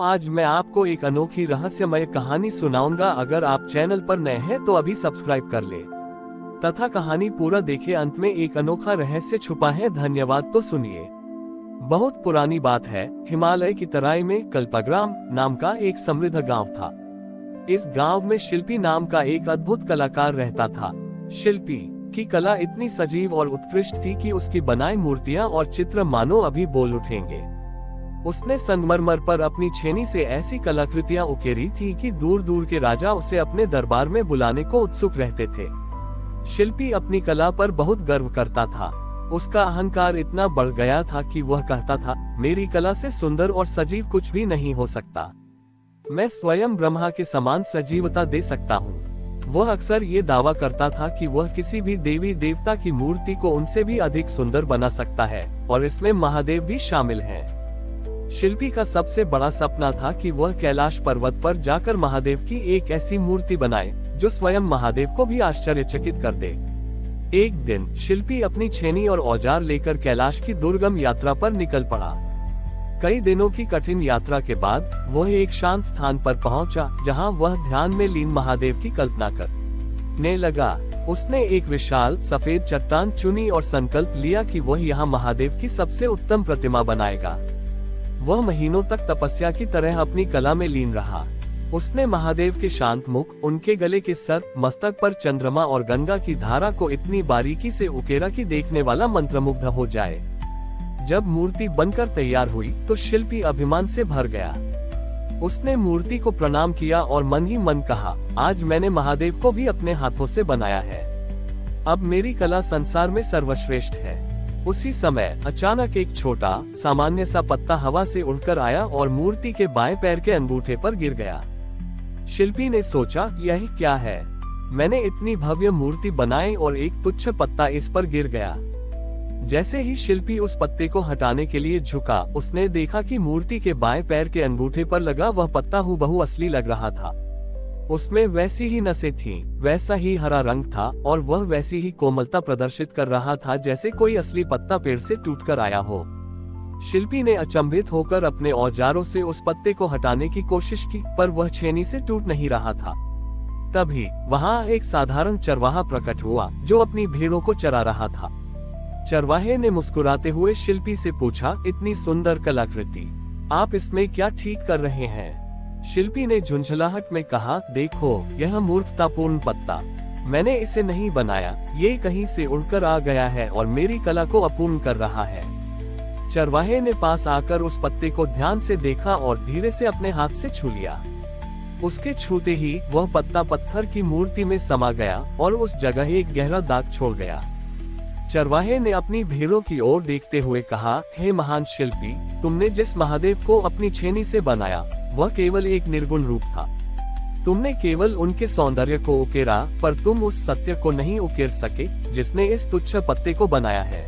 आज मैं आपको एक अनोखी रहस्यमय कहानी सुनाऊंगा। अगर आप चैनल पर नए हैं तो अभी सब्सक्राइब कर ले तथा कहानी पूरा देखे। अंत में एक अनोखा रहस्य छुपा है। धन्यवाद। तो सुनिए। बहुत पुरानी बात है। हिमालय की तराई में कल्पग्राम नाम का एक समृद्ध गांव था। इस गांव में शिल्पी नाम का एक अद्भुत कलाकार रहता था। शिल्पी की कला इतनी सजीव और उत्कृष्ट थी कि उसकी बनाई मूर्तियां और चित्र मानो अभी बोल उठेंगे। उसने संगमरमर पर अपनी छेनी से ऐसी कलाकृतियां उकेरी थी कि दूर दूर के राजा उसे अपने दरबार में बुलाने को उत्सुक रहते थे। शिल्पी अपनी कला पर बहुत गर्व करता था। उसका अहंकार इतना बढ़ गया था कि वह कहता था, मेरी कला से सुंदर और सजीव कुछ भी नहीं हो सकता। मैं स्वयं ब्रह्मा के समान सजीवता दे सकता हूँ। वह अक्सर ये दावा करता था कि वह किसी भी देवी देवता की मूर्ति को उनसे भी अधिक सुंदर बना सकता है, और इसमें महादेव भी शामिल हैं। शिल्पी का सबसे बड़ा सपना था कि वह कैलाश पर्वत पर जाकर महादेव की एक ऐसी मूर्ति बनाए जो स्वयं महादेव को भी आश्चर्यचकित कर दे। एक दिन शिल्पी अपनी छेनी और औजार लेकर कैलाश की दुर्गम यात्रा पर निकल पड़ा। कई दिनों की कठिन यात्रा के बाद वह एक शांत स्थान पर पहुंचा, जहां वह ध्यान में लीन महादेव की कल्पना करने लगा। उसने एक विशाल सफेद चट्टान चुनी और संकल्प लिया कि वह यहाँ महादेव की सबसे उत्तम प्रतिमा बनाएगा। वह महीनों तक तपस्या की तरह अपनी कला में लीन रहा। उसने महादेव के शांत मुख, उनके गले के सर, मस्तक पर चंद्रमा और गंगा की धारा को इतनी बारीकी से उकेरा कि देखने वाला मंत्रमुग्ध हो जाए। जब मूर्ति बनकर तैयार हुई तो शिल्पी अभिमान से भर गया। उसने मूर्ति को प्रणाम किया और मन ही मन कहा, आज मैंने महादेव को भी अपने हाथों से बनाया है। अब मेरी कला संसार में सर्वश्रेष्ठ है। उसी समय अचानक एक छोटा सामान्य सा पत्ता हवा से उड़कर आया और मूर्ति के बाएं पैर के अंगूठे पर गिर गया। शिल्पी ने सोचा, यह क्या है? मैंने इतनी भव्य मूर्ति बनाई और एक तुच्छ पत्ता इस पर गिर गया। जैसे ही शिल्पी उस पत्ते को हटाने के लिए झुका, उसने देखा कि मूर्ति के बाएं पैर के अंगूठे पर लगा वह पत्ता हूबहू असली लग रहा था। उसमें वैसी ही नसें थीं, वैसा ही हरा रंग था और वह वैसी ही कोमलता प्रदर्शित कर रहा था जैसे कोई असली पत्ता पेड़ से टूटकर आया हो। शिल्पी ने अचंभित होकर अपने औजारों से उस पत्ते को हटाने की कोशिश की, पर वह छेनी से टूट नहीं रहा था। तभी वहां एक साधारण चरवाहा प्रकट हुआ जो अपनी भेड़ों को चरा रहा था। चरवाहे ने मुस्कुराते हुए शिल्पी से पूछा, इतनी सुंदर कलाकृति, आप इसमें क्या ठीक कर रहे हैं? शिल्पी ने झुंझलाहट में कहा, देखो, यह मूर्खतापूर्ण पत्ता, मैंने इसे नहीं बनाया, ये कहीं से उड़कर आ गया है और मेरी कला को अपूर्ण कर रहा है। चरवाहे ने पास आकर उस पत्ते को ध्यान से देखा और धीरे से अपने हाथ से छू लिया। उसके छूते ही वह पत्ता पत्थर की मूर्ति में समा गया और उस जगह एक गहरा दाग छोड़ गया। चरवाहे ने अपनी भेड़ों की ओर देखते हुए कहा, हे महान शिल्पी, तुमने जिस महादेव को अपनी छेनी से बनाया वह केवल एक निर्गुण रूप था। तुमने केवल उनके सौंदर्य को उकेरा, पर तुम उस सत्य को नहीं उकेर सके जिसने इस तुच्छ पत्ते को बनाया है।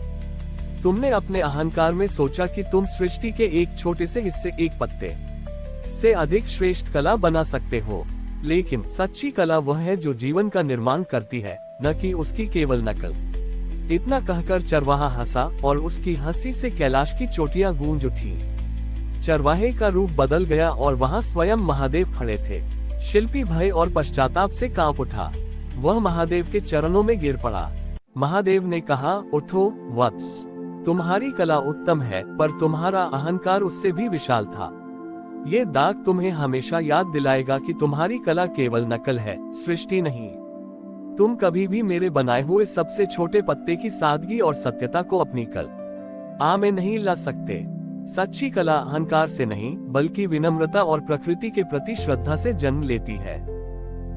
तुमने अपने अहंकार में सोचा कि तुम सृष्टि के एक छोटे से हिस्से, एक पत्ते से अधिक श्रेष्ठ कला बना सकते हो। लेकिन सच्ची कला वह है जो जीवन का निर्माण करती है, न कि उसकी केवल नकल। इतना कहकर चरवाहा हंसा और उसकी हंसी से कैलाश की चोटियां गूंज उठी। चरवाहे का रूप बदल गया और वहां स्वयं महादेव खड़े थे। शिल्पी भय और पश्चाताप से कांप उठा। वह महादेव के चरणों में गिर पड़ा। महादेव ने कहा, उठो वत्स, तुम्हारी कला उत्तम है, पर तुम्हारा अहंकार उससे भी विशाल था। ये दाग तुम्हें हमेशा याद दिलाएगा कि तुम्हारी कला केवल नकल है, सृष्टि नहीं। तुम कभी भी मेरे बनाए हुए सबसे छोटे पत्ते की सादगी और सत्यता को अपनी कला में नहीं ला सकते। सच्ची कला अहंकार से नहीं, बल्कि विनम्रता और प्रकृति के प्रति श्रद्धा से जन्म लेती है।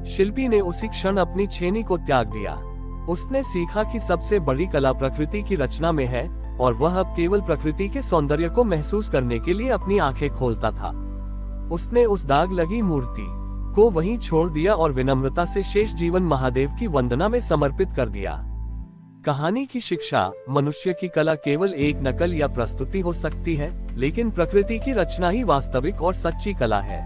शिल्पी ने उसी क्षण अपनी छेनी को त्याग दिया। उसने सीखा कि सबसे बड़ी कला प्रकृति की रचना में है और वह अब केवल प्रकृति के सौंदर्य को महसूस करने के लिए अपनी आंखें खोलता था। उसने उस दाग लगी मूर्ति को वहीं छोड़ दिया और विनम्रता से शेष जीवन महादेव की वंदना में समर्पित कर दिया। कहानी की शिक्षा, मनुष्य की कला केवल एक नकल या प्रस्तुति हो सकती है, लेकिन प्रकृति की रचना ही वास्तविक और सच्ची कला है।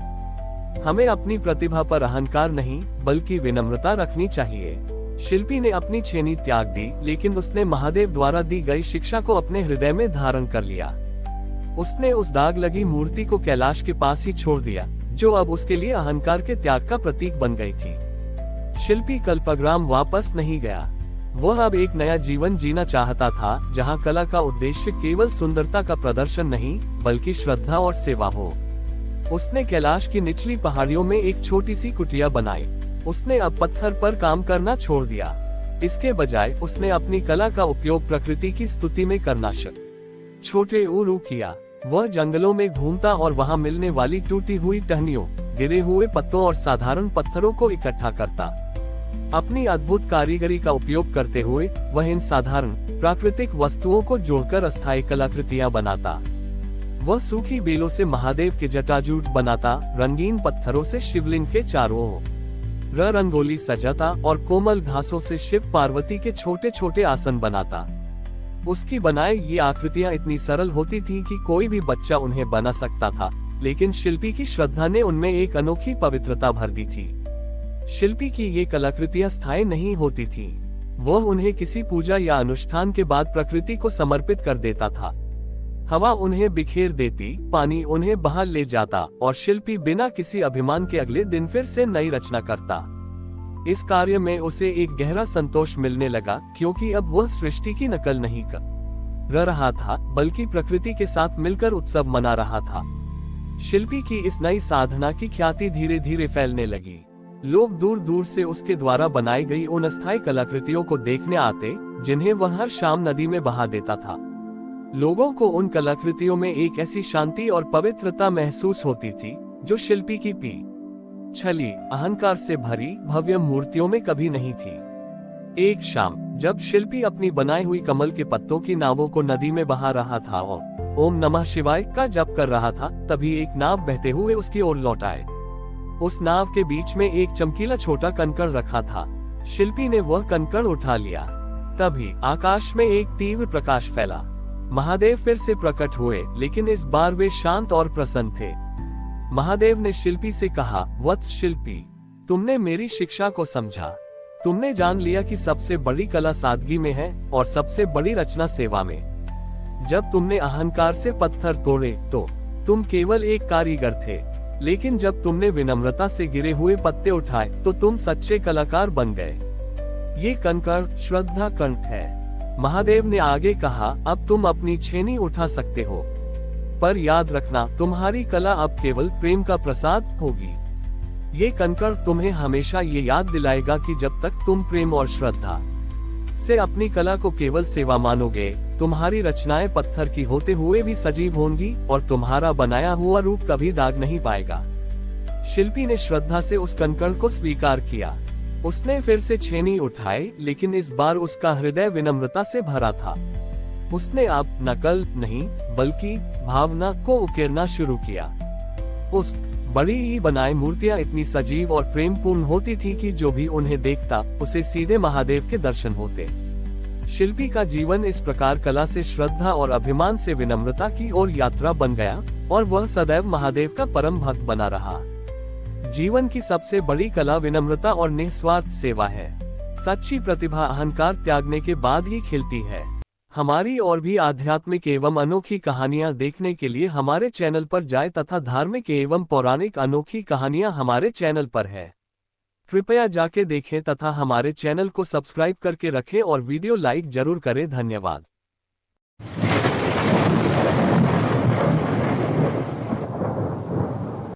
हमें अपनी प्रतिभा पर अहंकार नहीं, बल्कि विनम्रता रखनी चाहिए। शिल्पी ने अपनी छेनी त्याग दी, लेकिन उसने महादेव द्वारा दी गई शिक्षा को अपने हृदय में धारण कर लिया। उसने उस दाग लगी मूर्ति को कैलाश के पास ही छोड़ दिया, जो अब उसके लिए अहंकार के त्याग का प्रतीक बन गई थी। शिल्पी कल्पग्राम वापस नहीं गया। वह अब एक नया जीवन जीना चाहता था, जहां कला का उद्देश्य केवल सुंदरता का प्रदर्शन नहीं, बल्कि श्रद्धा और सेवा हो। उसने कैलाश की निचली पहाड़ियों में एक छोटी सी कुटिया बनाई। उसने अब पत्थर पर काम करना छोड़ दिया। इसके बजाय उसने अपनी कला का उपयोग प्रकृति की स्तुति में करना शुरू किया। वह जंगलों में घूमता और वहां मिलने वाली टूटी हुई टहनियों, गिरे हुए पत्तों और साधारण पत्थरों को इकट्ठा करता। अपनी अद्भुत कारीगरी का उपयोग करते हुए वह इन साधारण प्राकृतिक वस्तुओं को जोड़कर अस्थायी कलाकृतियां बनाता। वह सूखी बेलों से महादेव के जटाजूट बनाता, रंगीन पत्थरों से शिवलिंग के चारों ओर रंगोली सजाता और कोमल घासों से शिव पार्वती के छोटे छोटे आसन बनाता। उसकी बनाई ये आकृतियां इतनी सरल होती थीं कि कोई भी बच्चा उन्हें बना सकता था, लेकिन शिल्पी की श्रद्धा ने उनमें एक अनोखी पवित्रता भर दी थी। शिल्पी की ये कलाकृतियां स्थायी नहीं होती थीं। वह उन्हें किसी पूजा या अनुष्ठान के बाद प्रकृति को समर्पित कर देता था। हवा उन्हें बिखेर देती, पानी उन्हें बहा ले जाता और शिल्पी बिना किसी अभिमान के अगले दिन फिर से नई रचना करता। इस कार्य में उसे एक गहरा संतोष मिलने लगा, क्योंकि अब वह सृष्टि की नकल नहीं कर रहा था, बल्कि प्रकृति के साथ मिलकर उत्सव मना रहा था। शिल्पी की इस नई साधना की ख्याति धीरे धीरे फैलने लगी। लोग दूर दूर से उसके द्वारा बनाई गई उन अस्थायी कलाकृतियों को देखने आते, जिन्हें वह हर शाम नदी में बहा देता था। लोगों को उन कलाकृतियों में एक ऐसी शांति और पवित्रता महसूस होती थी, जो शिल्पी की छली अहंकार से भरी भव्य मूर्तियों में कभी नहीं थी। एक शाम जब शिल्पी अपनी बनाई हुई कमल के पत्तों की नावों को नदी में बहा रहा था और ओम नमः शिवाय का जप कर रहा था, तभी एक नाव बहते हुए उसकी ओर लौट आए। उस नाव के बीच में एक चमकीला छोटा कंकड़ रखा था। शिल्पी ने वह कंकड़ उठा लिया। तभी आकाश में एक तीव्र प्रकाश फैला। महादेव फिर से प्रकट हुए, लेकिन इस बार वे शांत और प्रसन्न थे। महादेव ने शिल्पी से कहा, वत्स शिल्पी, तुमने मेरी शिक्षा को समझा। तुमने जान लिया कि सबसे बड़ी कला सादगी में है और सबसे बड़ी रचना सेवा में। जब तुमने अहंकार से पत्थर तोड़े तो तुम केवल एक कारीगर थे, लेकिन जब तुमने विनम्रता से गिरे हुए पत्ते उठाए तो तुम सच्चे कलाकार बन गए। ये कंकड़ श्रद्धा कंठ है। महादेव ने आगे कहा, अब तुम अपनी छेनी उठा सकते हो, पर याद रखना, तुम्हारी कला अब केवल प्रेम का प्रसाद होगी। ये कंकड़ तुम्हें हमेशा ये याद दिलाएगा कि जब तक तुम प्रेम और श्रद्धा से अपनी कला को केवल सेवा मानोगे, तुम्हारी रचनाएं पत्थर की होते हुए भी सजीव होंगी और तुम्हारा बनाया हुआ रूप कभी दाग नहीं पाएगा। शिल्पी ने श्रद्धा से उस कंकड़ को स्वीकार किया। उसने फिर से छेनी उठाई, लेकिन इस बार उसका हृदय विनम्रता से भरा था। उसने अब नकल नहीं बल्कि भावना को उकेरना शुरू किया। उस बड़ी ही बनाई मूर्तियां इतनी सजीव और प्रेमपूर्ण होती थी कि जो भी उन्हें देखता उसे सीधे महादेव के दर्शन होते। शिल्पी का जीवन इस प्रकार कला से श्रद्धा और अभिमान से विनम्रता की ओर यात्रा बन गया और वह सदैव महादेव का परम भक्त बना रहा। जीवन की सबसे बड़ी कला विनम्रता और निस्वार्थ सेवा है। सच्ची प्रतिभा अहंकार त्यागने के बाद ही खिलती है। हमारी और भी आध्यात्मिक एवं अनोखी कहानियां देखने के लिए हमारे चैनल पर जाएं तथा धार्मिक एवं पौराणिक अनोखी कहानियां हमारे चैनल पर है। कृपया जाके देखें तथा हमारे चैनल को सब्सक्राइब करके रखें और वीडियो लाइक जरूर करें। धन्यवाद।